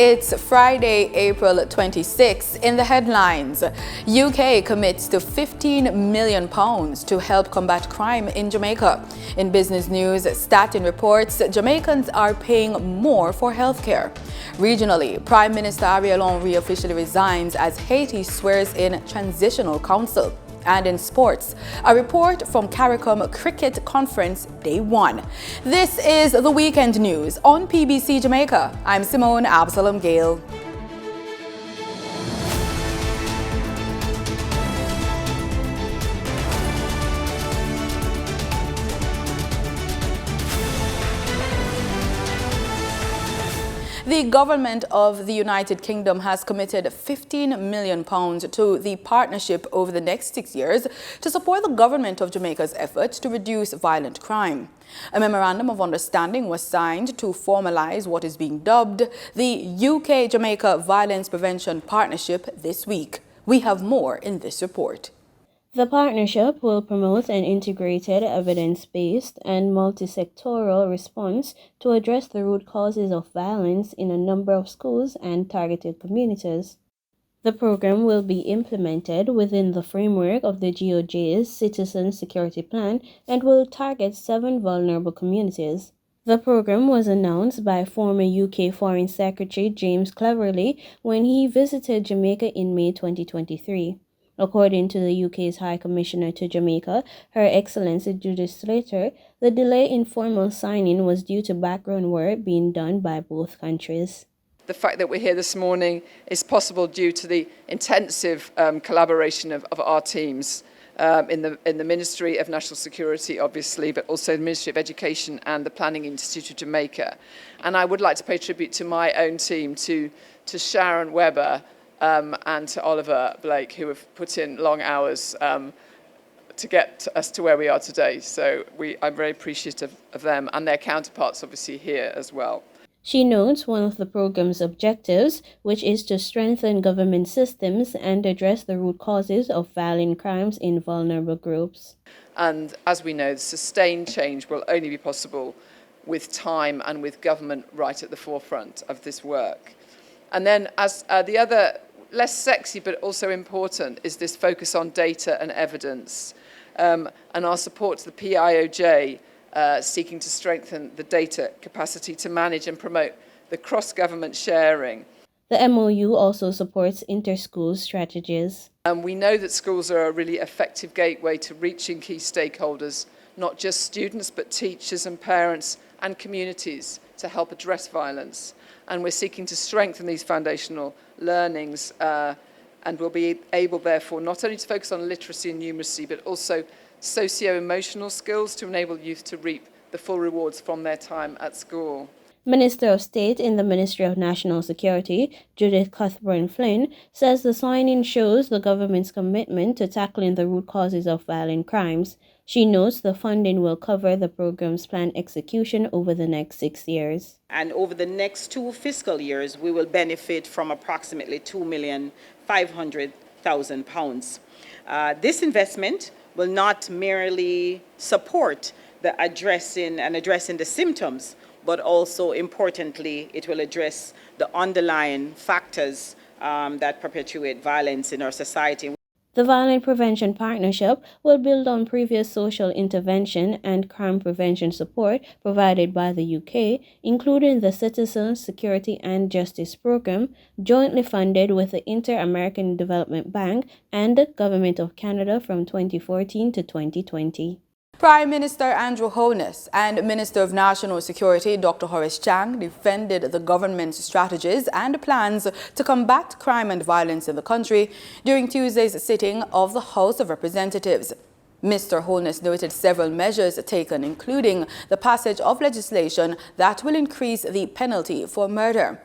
It's Friday, April 26. In the headlines, UK commits to £15 million to help combat crime in Jamaica. In business news, Statin reports Jamaicans are paying more for healthcare. Regionally, Prime Minister Ariel Henry officially resigns as Haiti swears in transitional council. And in sports, a report from CARICOM Cricket Conference Day 1. This is the weekend news on PBC Jamaica. I'm Simone Absalom Gale. The government of the United Kingdom has committed £15 million to the partnership over the next 6 years to support the government of Jamaica's efforts to reduce violent crime. A memorandum of understanding was signed to formalize what is being dubbed the UK-Jamaica Violence Prevention Partnership this week. We have more in this report. The partnership will promote an integrated, evidence-based, and multi-sectoral response to address the root causes of violence in a number of schools and targeted communities. The program will be implemented within the framework of the GOJ's Citizen Security Plan and will target 7 vulnerable communities. The program was announced by former UK Foreign Secretary James Cleverly when he visited Jamaica in May 2023. According to the UK's High Commissioner to Jamaica, Her Excellency Judith Slater, the delay in formal signing was due to background work being done by both countries. The fact that we're here this morning is possible due to the intensive collaboration of our teams in the Ministry of National Security, obviously, but also the Ministry of Education and the Planning Institute of Jamaica. And I would like to pay tribute to my own team, to Sharon Webber, and to Oliver Blake, who have put in long hours to get us to where we are today. So I'm very appreciative of them and their counterparts, obviously, here as well. She notes one of the program's objectives, which is to strengthen government systems and address the root causes of violent crimes in vulnerable groups. And as we know, sustained change will only be possible with time and with government right at the forefront of this work. And then as the other less sexy but also important is this focus on data and evidence and our support to the PIOJ seeking to strengthen the data capacity to manage and promote the cross-government sharing. The MOU also supports inter-school strategies. We know that schools are a really effective gateway to reaching key stakeholders, not just students but teachers and parents and communities to help address violence. And we're seeking to strengthen these foundational learnings and will be able, therefore, not only to focus on literacy and numeracy, but also socio-emotional skills to enable youth to reap the full rewards from their time at school. Minister of State in the Ministry of National Security, Judith Cuthbert-Flynn, says the signing shows the government's commitment to tackling the root causes of violent crimes. She notes the funding will cover the program's planned execution over the next 6 years. And over the next 2 fiscal years, we will benefit from approximately £2,500,000. This investment will not merely support the addressing the symptoms, but also, importantly, it will address the underlying factors that perpetuate violence in our society. The Violence Prevention Partnership will build on previous social intervention and crime prevention support provided by the UK, including the Citizen Security and Justice Program, jointly funded with the Inter-American Development Bank and the Government of Canada from 2014 to 2020. Prime Minister Andrew Holness and Minister of National Security Dr. Horace Chang defended the government's strategies and plans to combat crime and violence in the country during Tuesday's sitting of the House of Representatives. Mr. Holness noted several measures taken, including the passage of legislation that will increase the penalty for murder,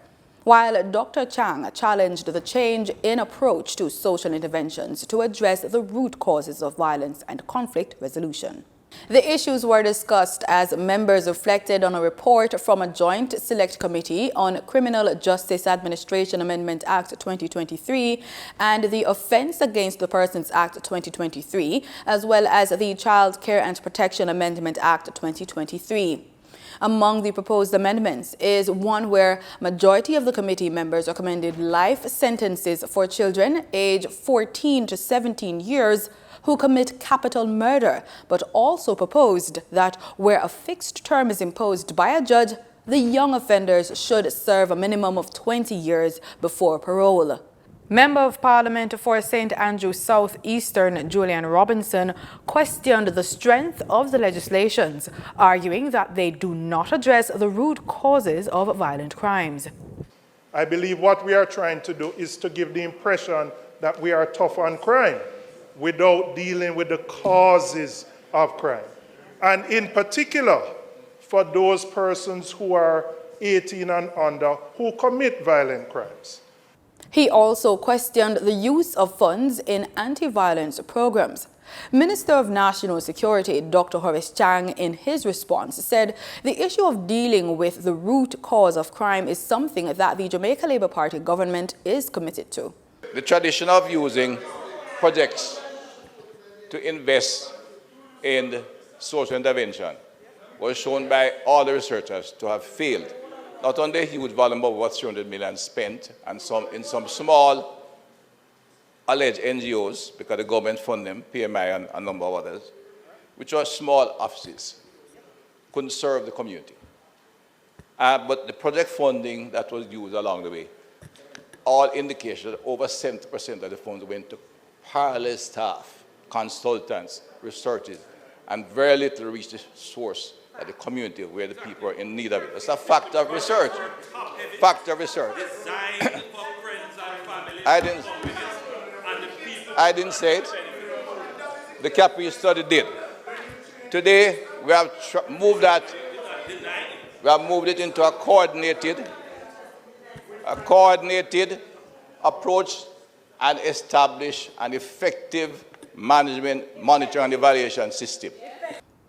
while Dr. Chang challenged the change in approach to social interventions to address the root causes of violence and conflict resolution. The issues were discussed as members reflected on a report from a joint select committee on Criminal Justice Administration Amendment Act 2023 and the Offence Against the Persons Act 2023, as well as the Child Care and Protection Amendment Act 2023. Among the proposed amendments is one where majority of the committee members recommended life sentences for children aged 14 to 17 years who commit capital murder, but also proposed that where a fixed term is imposed by a judge, the young offenders should serve a minimum of 20 years before parole. Member of Parliament for St. Andrew South Eastern, Julian Robinson, questioned the strength of the legislations, arguing that they do not address the root causes of violent crimes. I believe what we are trying to do is to give the impression that we are tough on crime without dealing with the causes of crime. And in particular, for those persons who are 18 and under who commit violent crimes. He also questioned the use of funds in anti-violence programs. Minister of National Security, Dr. Horace Chang, in his response, said the issue of dealing with the root cause of crime is something that the Jamaica Labour Party government is committed to. The tradition of using projects to invest in social intervention was shown by all the researchers to have failed. Not only a huge volume of over 300 million spent, and in some small alleged NGOs, because the government funded them, PMI and a number of others, which are small offices, couldn't serve the community. But the project funding that was used along the way, all indications that over 70% of the funds went to parallel staff, consultants, researchers, and very little reached the source at the community where the people are in need of it. It's a fact of research. Fact of research. I didn't say it. The Capri study did. Today, we have moved it into a coordinated approach and establish an effective management, monitoring, and evaluation system.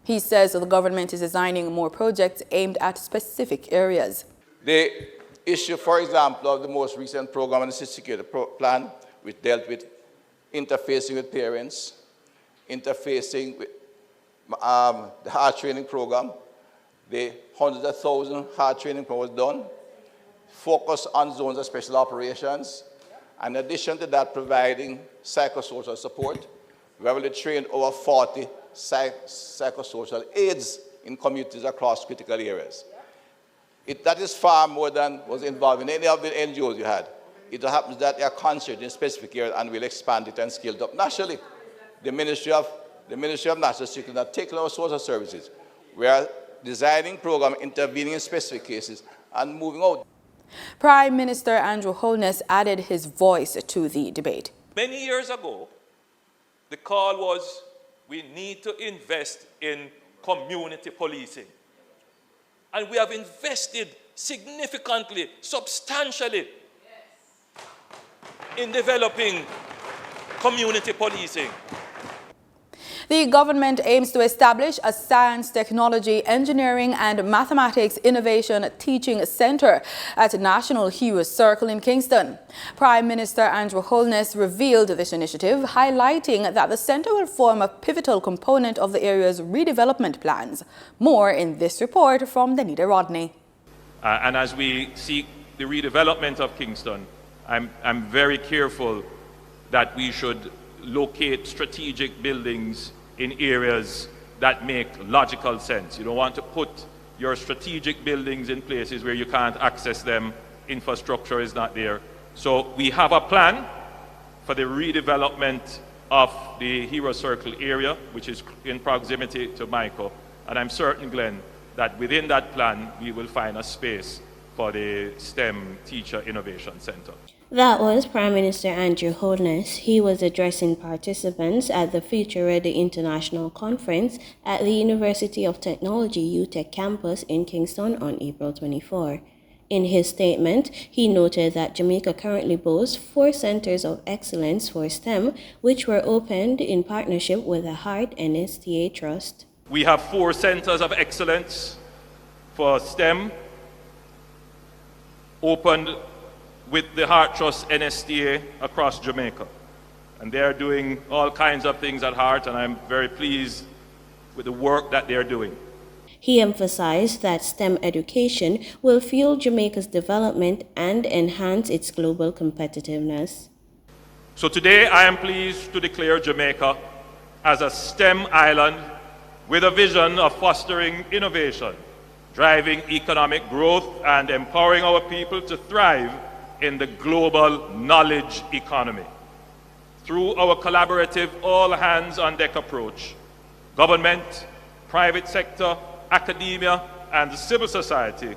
He says the government is designing more projects aimed at specific areas. The issue, for example, of the most recent program on the security plan, which dealt with interfacing with parents, interfacing with the hard training program, the hundreds of thousands hard training program was done, focus on zones of special operations. In addition to that, providing psychosocial support. We have already trained over 40 psychosocial aides in communities across critical areas. That is far more than was involved in any of the NGOs you had. It happens that they are concentrated in specific areas and will expand it and scale it up nationally. The Ministry of National Security has taken our social services. We are designing programs, intervening in specific cases, and moving out. Prime Minister Andrew Holness added his voice to the debate. Many years ago, the call was we need to invest in community policing. And we have invested significantly, substantially in developing community policing. The government aims to establish a science, technology, engineering and mathematics innovation teaching center at National Heroes Circle in Kingston. Prime Minister Andrew Holness revealed this initiative, highlighting that the center will form a pivotal component of the area's redevelopment plans. More in this report from Danita Rodney. And as we seek the redevelopment of Kingston, I'm very careful that we should locate strategic buildings in areas that make logical sense. You don't want to put your strategic buildings in places where you can't access them, infrastructure is not there. So we have a plan for the redevelopment of the Hero Circle area, which is in proximity to Jamaica. And I'm certain, Glenn, that within that plan, we will find a space for the STEM Teacher Innovation Center. That was Prime Minister Andrew Holness. He was addressing participants at the Future Ready International Conference at the University of Technology UTech campus in Kingston on April 24. In his statement, he noted that Jamaica currently boasts 4 centers of excellence for STEM, which were opened in partnership with the Heart NSTA Trust. We have 4 centers of excellence for STEM, opened with the Heart Trust NSTA across Jamaica. And they're doing all kinds of things at Heart, and I'm very pleased with the work that they're doing. He emphasized that STEM education will fuel Jamaica's development and enhance its global competitiveness. So today I am pleased to declare Jamaica as a STEM island with a vision of fostering innovation, driving economic growth, and empowering our people to thrive in the global knowledge economy. Through our collaborative all-hands-on-deck approach, government, private sector, academia, and civil society,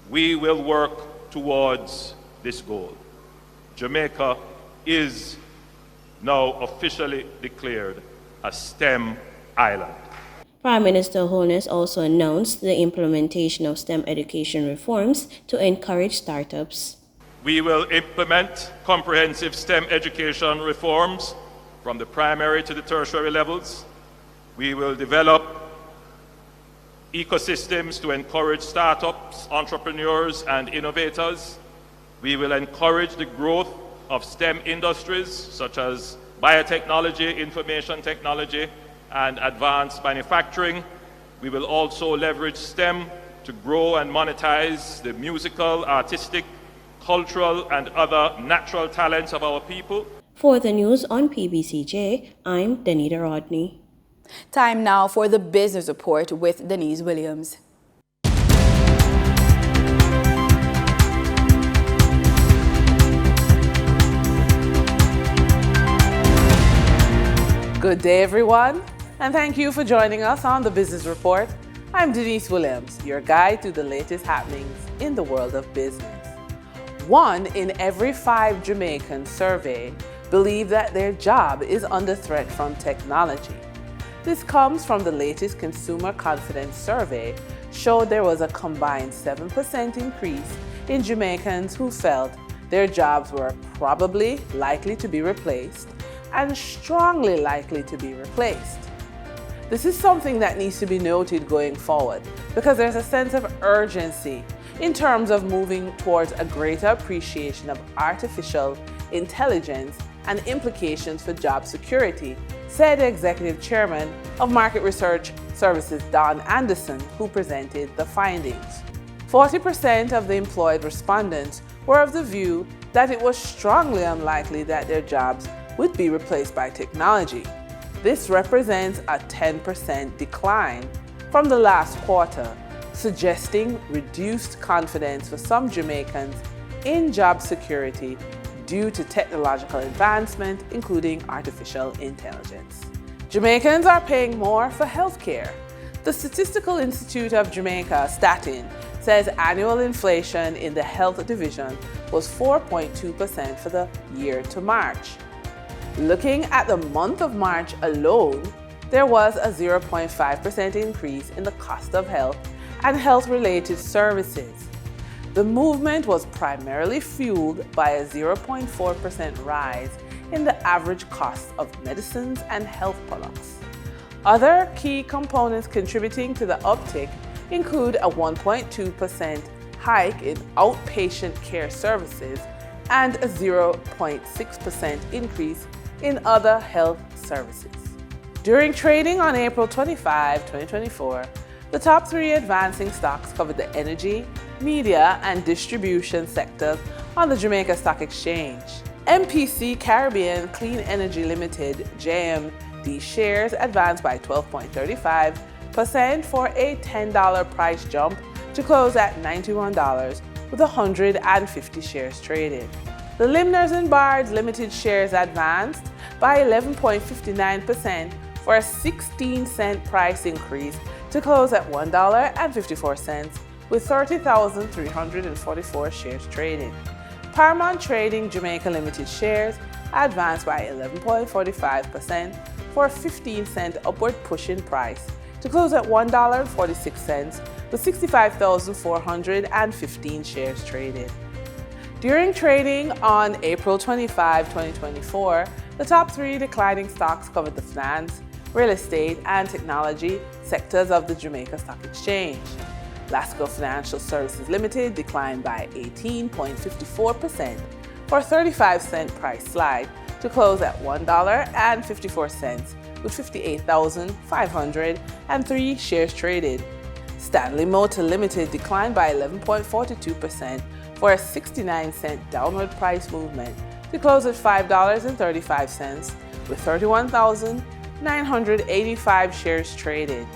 we will work towards this goal. Jamaica is now officially declared a STEM island. Prime Minister Holness also announced the implementation of STEM education reforms to encourage startups. We will implement comprehensive STEM education reforms from the primary to the tertiary levels. We will develop ecosystems to encourage startups, entrepreneurs, and innovators. We will encourage the growth of STEM industries such as biotechnology, information technology, and advanced manufacturing. We will also leverage STEM to grow and monetize the musical, artistic, cultural, and other natural talents of our people. For the news on PBCJ, I'm Danita Rodney. Time now for the business report with Denise Williams. Good day, everyone, and thank you for joining us on the Business Report. I'm Denise Williams, your guide to the latest happenings in the world of business. 1 in every 5 Jamaicans surveyed believe that their job is under threat from technology. This comes from the latest Consumer Confidence Survey, showed there was a combined 7% increase in Jamaicans who felt their jobs were probably likely to be replaced and strongly likely to be replaced. This is something that needs to be noted going forward because there's a sense of urgency in terms of moving towards a greater appreciation of artificial intelligence and implications for job security, said the Executive Chairman of Market Research Services, Don Anderson, who presented the findings. 40% of the employed respondents were of the view that it was strongly unlikely that their jobs would be replaced by technology. This represents a 10% decline from the last quarter, suggesting reduced confidence for some Jamaicans in job security due to technological advancement, including artificial intelligence. Jamaicans are paying more for healthcare. The Statistical Institute of Jamaica, Statin, says annual inflation in the health division was 4.2% for the year to March. Looking at the month of March alone, there was a 0.5% increase in the cost of health and health-related services. The movement was primarily fueled by a 0.4% rise in the average cost of medicines and health products. Other key components contributing to the uptick include a 1.2% hike in outpatient care services and a 0.6% increase in other health services. During trading on April 25, 2024, the top 3 advancing stocks covered the energy, media, and distribution sectors on the Jamaica Stock Exchange. MPC Caribbean Clean Energy Limited, JMD shares advanced by 12.35% for a $10 price jump to close at $91 with 150 shares traded. The Limners and Bards Limited shares advanced by 11.59% for a 16-cent price increase to close at $1.54 with 30,344 shares traded. Paramount Trading Jamaica Limited shares advanced by 11.45% for a 15-cent upward push-in price to close at $1.46 with 65,415 shares traded. During trading on April 25, 2024, the top 3 declining stocks covered the finance, real estate, and technology sectors of the Jamaica Stock Exchange. Lasco Financial Services Limited declined by 18.54% for a 35-cent price slide to close at $1.54 with 58,503 shares traded. Stanley Motor Limited declined by 11.42% for a 69-cent downward price movement to close at $5.35 with 31,985 shares traded.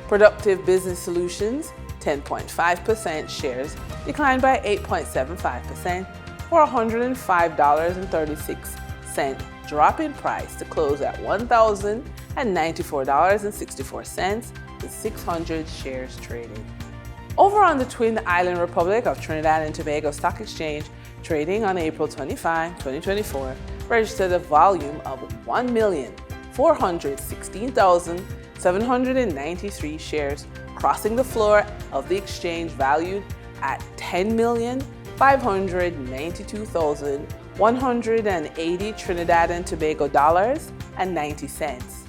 Productive Business Solutions, 10.5% shares, declined by 8.75% for $105.36, drop in price to close at $1,094.64 with 600 shares traded. Over on the Twin Island Republic of Trinidad and Tobago Stock Exchange, trading on April 25, 2024, registered a volume of 1,416,793 shares, crossing the floor of the exchange valued at $10,592,180 Trinidad and Tobago dollars and 90 cents.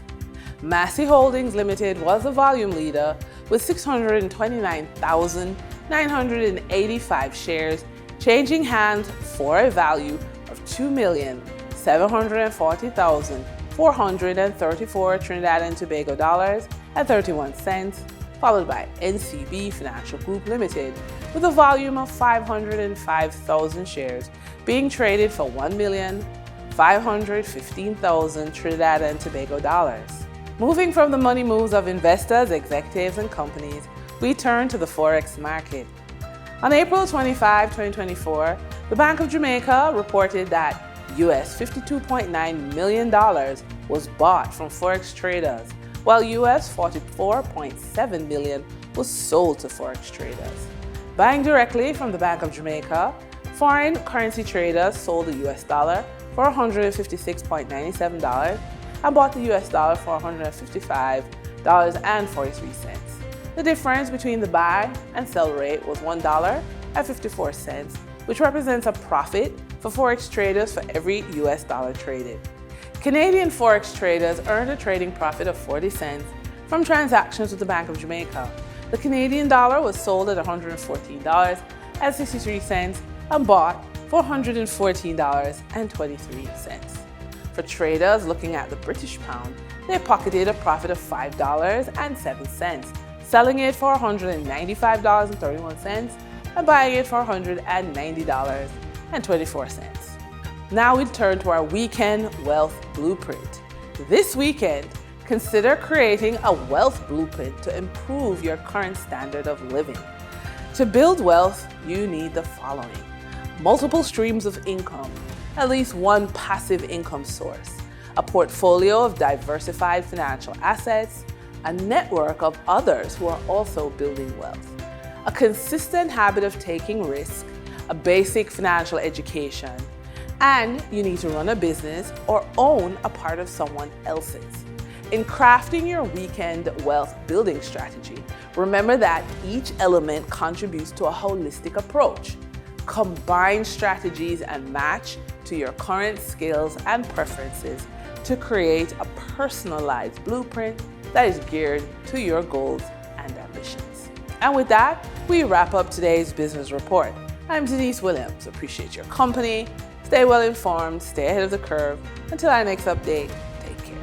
Massey Holdings Limited was the volume leader with 629,985 shares, changing hands for a value of $2,740,434 Trinidad and Tobago dollars and 31 cents, followed by NCB Financial Group Limited with a volume of 505,000 shares being traded for $1,515,000 Trinidad and Tobago dollars. Moving from the money moves of investors, executives, and companies, we turn to the Forex market. On April 25, 2024, the Bank of Jamaica reported that US $52.9 million was bought from Forex traders, while US $44.7 million was sold to Forex traders. Buying directly from the Bank of Jamaica, foreign currency traders sold the US dollar for $156.97 and bought the US dollar for $155.43. The difference between the buy and sell rate was $1.54, which represents a profit for Forex traders for every US dollar traded. Canadian Forex traders earned a trading profit of 40 cents from transactions with the Bank of Jamaica. The Canadian dollar was sold at $114.63 and bought for $114.23. For traders looking at the British pound, they pocketed a profit of $5.07, selling it for $195.31 and buying it for $190.24. Now we turn to our weekend wealth blueprint. This weekend, consider creating a wealth blueprint to improve your current standard of living. To build wealth, you need the following: multiple streams of income, at least one passive income source, a portfolio of diversified financial assets, a network of others who are also building wealth, a consistent habit of taking risk, a basic financial education, and you need to run a business or own a part of someone else's. In crafting your weekend wealth building strategy, remember that each element contributes to a holistic approach. Combine strategies and match to your current skills and preferences to create a personalized blueprint that is geared to your goals and ambitions. And with that, we wrap up today's business report. I'm Denise Williams. Appreciate your company. Stay well informed, stay ahead of the curve. Until our next update, take care.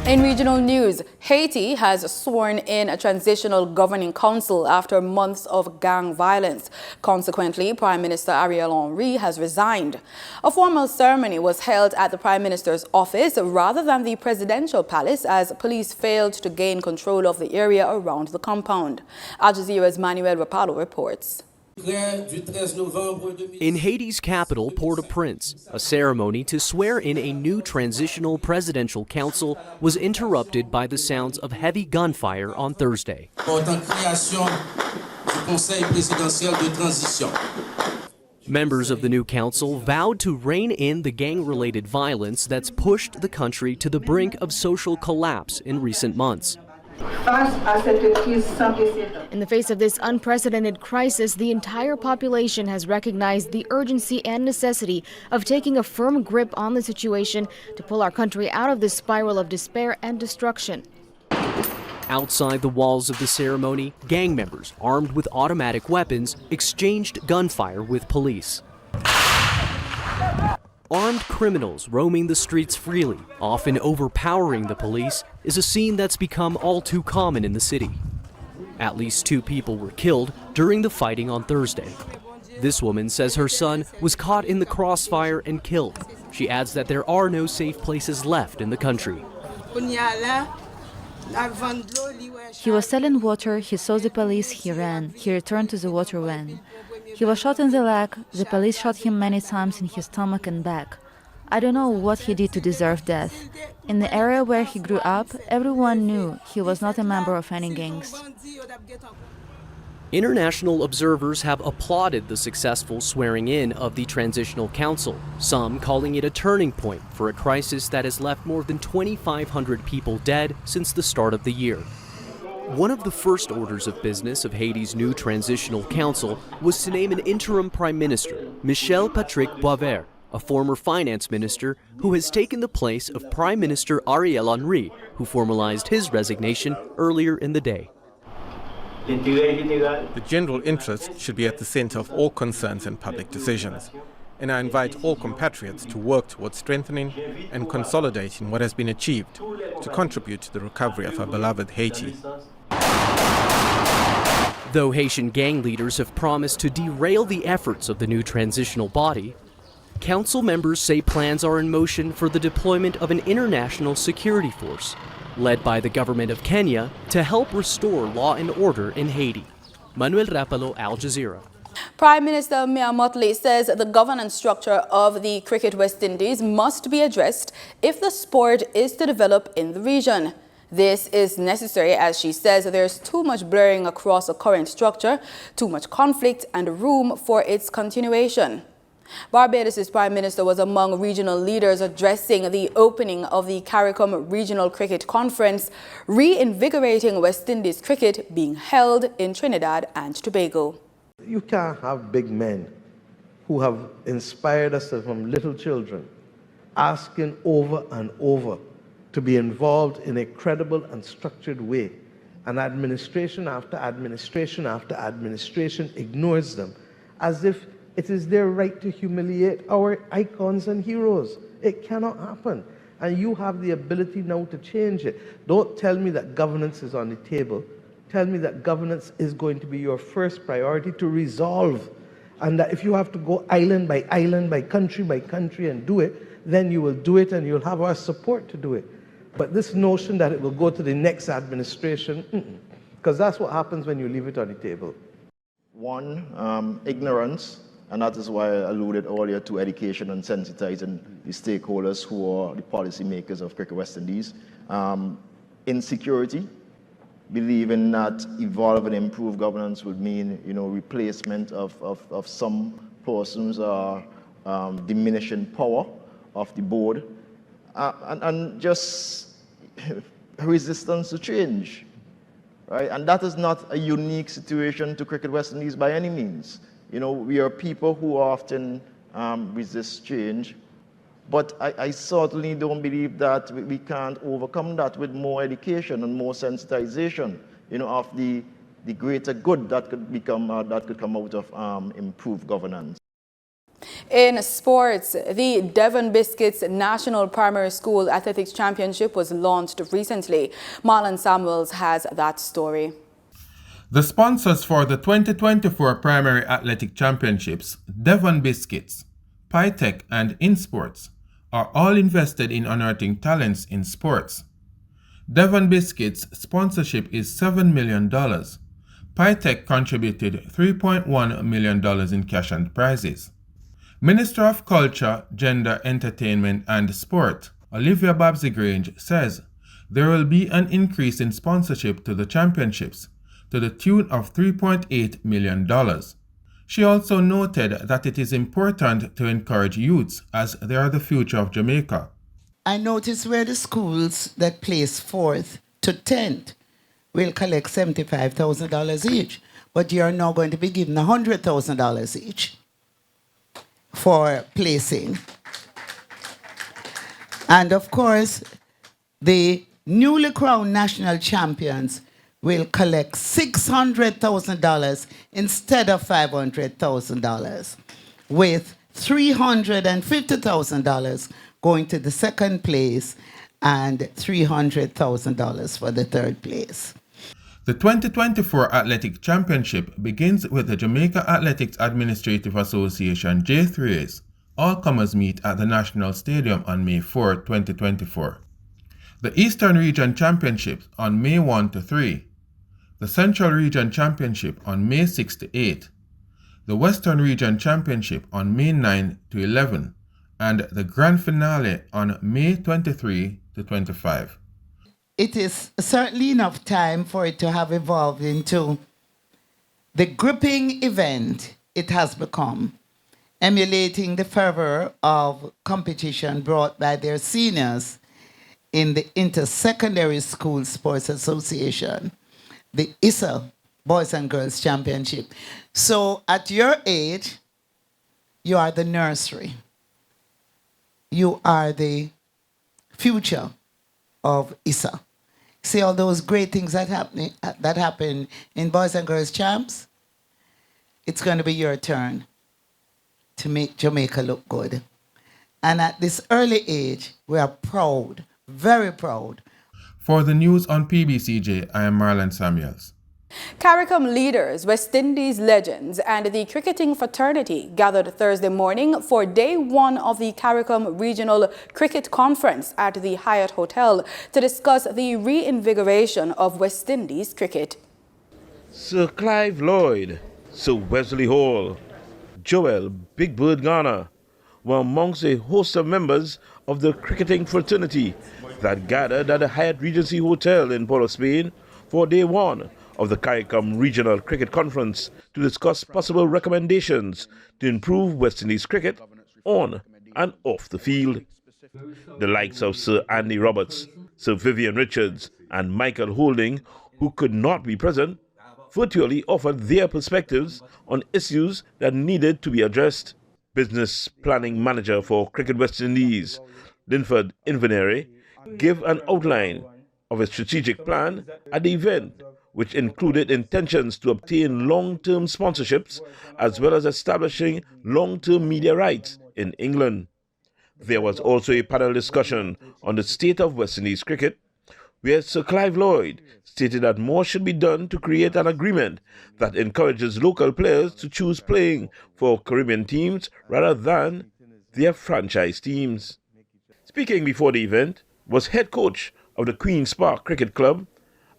In regional news, Haiti has sworn in a transitional governing council after months of gang violence. Consequently, Prime Minister Ariel Henry has resigned. A formal ceremony was held at the Prime Minister's office rather than the presidential palace, as police failed to gain control of the area around the compound. Al Jazeera's Manuel Rapallo reports. In Haiti's capital, Port-au-Prince, a ceremony to swear in a new transitional presidential council was interrupted by the sounds of heavy gunfire on Thursday. Members of the new council vowed to rein in the gang-related violence that's pushed the country to the brink of social collapse in recent months. In the face of this unprecedented crisis, the entire population has recognized the urgency and necessity of taking a firm grip on the situation to pull our country out of this spiral of despair and destruction. Outside the walls of the ceremony, gang members armed with automatic weapons exchanged gunfire with police. Armed criminals roaming the streets freely, often overpowering the police, is a scene that's become all too common in the city. At least 2 people were killed during the fighting on Thursday. This woman says her son was caught in the crossfire and killed. She adds that there are no safe places left in the country. He was selling water, he saw the police, he ran. He returned to the water van. He was shot in the leg, the police shot him many times in his stomach and back. I don't know what he did to deserve death. In the area where he grew up, everyone knew he was not a member of any gangs. International observers have applauded the successful swearing-in of the Transitional Council, some calling it a turning point for a crisis that has left more than 2,500 people dead since the start of the year. One of the first orders of business of Haiti's new Transitional Council was to name an interim prime minister, Michel Patrick Boisvert, a former finance minister who has taken the place of Prime Minister Ariel Henry, who formalized his resignation earlier in the day. The general interest should be at the center of all concerns and public decisions, and I invite all compatriots to work towards strengthening and consolidating what has been achieved to contribute to the recovery of our beloved Haiti. Though Haitian gang leaders have promised to derail the efforts of the new transitional body, council members say plans are in motion for the deployment of an international security force, led by the government of Kenya, to help restore law and order in Haiti. Manuel Rapalo, Al Jazeera. Prime Minister Mutley says the governance structure of the Cricket West Indies must be addressed if the sport is to develop in the region. This is necessary as she says there's too much blurring across the current structure, too much conflict and room for its continuation. Barbados' Prime Minister was among regional leaders addressing the opening of the CARICOM Regional Cricket Conference, reinvigorating West Indies cricket being held in Trinidad and Tobago. You can't have big men who have inspired us from little children asking over and over to be involved in a credible and structured way. And administration after administration after administration ignores them as if it is their right to humiliate our icons and heroes. It cannot happen. And you have the ability now to change it. Don't tell me that governance is on the table. Tell me that governance is going to be your first priority to resolve. And that if you have to go island by country and do it, then you will do it and you'll have our support to do it. But this notion that it will go to the next administration, because that's what happens when you leave it on the table. One, ignorance, and that is why I alluded earlier to education and sensitizing the stakeholders who are the policymakers of Cricket West Indies. Insecurity, believing that evolve and improve governance would mean, replacement of some persons or diminishing power of the board, and just resistance to change, right? And that is not a unique situation to Cricket West Indies by any means. We are people who often resist change, but I certainly don't believe that we can't overcome that with more education and more sensitization, of the greater good that could come out of improved governance. In sports, the Devon Biscuits National Primary School Athletics Championship was launched recently. Marlon Samuels has that story. The sponsors for the 2024 Primary Athletic Championships, Devon Biscuits, PyTech and InSports, are all invested in unearthing talents in sports. Devon Biscuits' sponsorship is $7 million. PyTech contributed $3.1 million in cash and prizes. Minister of Culture, Gender, Entertainment and Sport, Olivia Babsy-Grange, says there will be an increase in sponsorship to the championships to the tune of $3.8 million. She also noted that it is important to encourage youths as they are the future of Jamaica. I noticed where the schools that place 4th to 10th will collect $75,000 each, but you are now going to be given $100,000 each for placing. And of course, the newly crowned national champions will collect $600,000 instead of $500,000, with $350,000 going to the second place and $300,000 for the third place. The 2024 Athletic Championship begins with the Jamaica Athletics Administrative Association J3As. All comers meet at the National Stadium on May 4, 2024. The Eastern Region Championships on May 1 to 3. The Central Region Championship on May 6 to 8. The Western Region Championship on May 9 to 11. And the Grand Finale on May 23 to 25. It is certainly enough time for it to have evolved into the gripping event it has become, emulating the fervor of competition brought by their seniors in the Inter-Secondary School Sports Association, the ISA Boys and Girls Championship. So at your age, you are the nursery. You are the future of ISA. See all those great things that happen in Boys and Girls Champs? It's going to be your turn to make Jamaica look good. And at this early age, we are proud, very proud. For the news on PBCJ, I am Marlon Samuels. CARICOM leaders, West Indies legends and the cricketing fraternity gathered Thursday morning for day one of the CARICOM Regional Cricket Conference at the Hyatt Hotel to discuss the reinvigoration of West Indies cricket. Sir Clive Lloyd, Sir Wesley Hall, Joel Big Bird Garner were amongst a host of members of the cricketing fraternity that gathered at the Hyatt Regency Hotel in Port of Spain for day one of the CARICOM Regional Cricket Conference to discuss possible recommendations to improve West Indies cricket on and off the field. The likes of Sir Andy Roberts, Sir Vivian Richards and Michael Holding, who could not be present, virtually offered their perspectives on issues that needed to be addressed. Business Planning Manager for Cricket West Indies, Linford Inverness, gave an outline of a strategic plan at the event, which included intentions to obtain long-term sponsorships as well as establishing long-term media rights in England. There was also a panel discussion on the state of West Indies cricket, where Sir Clive Lloyd stated that more should be done to create an agreement that encourages local players to choose playing for Caribbean teams rather than their franchise teams. Speaking before the event was head coach of the Queen's Park Cricket Club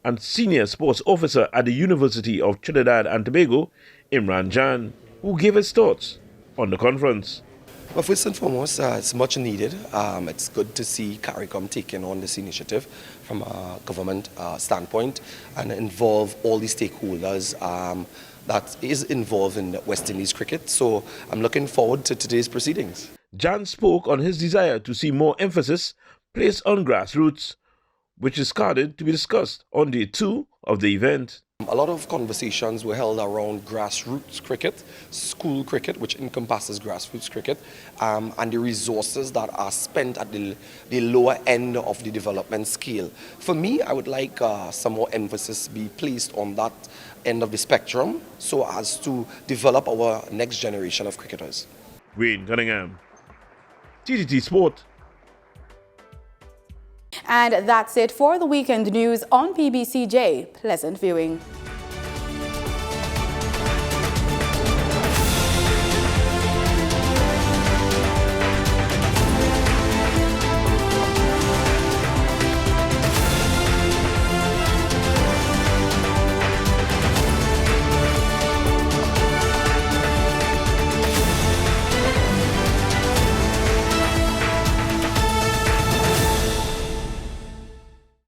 and senior sports officer at the University of Trinidad and Tobago, Imran Jan, who gave his thoughts on the conference. Well, first and foremost, it's much needed. It's good to see CARICOM taking on this initiative from a government standpoint and involve all the stakeholders that is involved in West Indies cricket. So I'm looking forward to today's proceedings. Jan spoke on his desire to see more emphasis placed on grassroots, which is scheduled to be discussed on day 2 of the event. A lot of conversations were held around grassroots cricket, school cricket, which encompasses grassroots cricket, and the resources that are spent at the lower end of the development scale. For me, I would like some more emphasis be placed on that end of the spectrum so as to develop our next generation of cricketers. Wayne Cunningham, TTT Sport. And that's it for the weekend news on PBCJ. Pleasant viewing.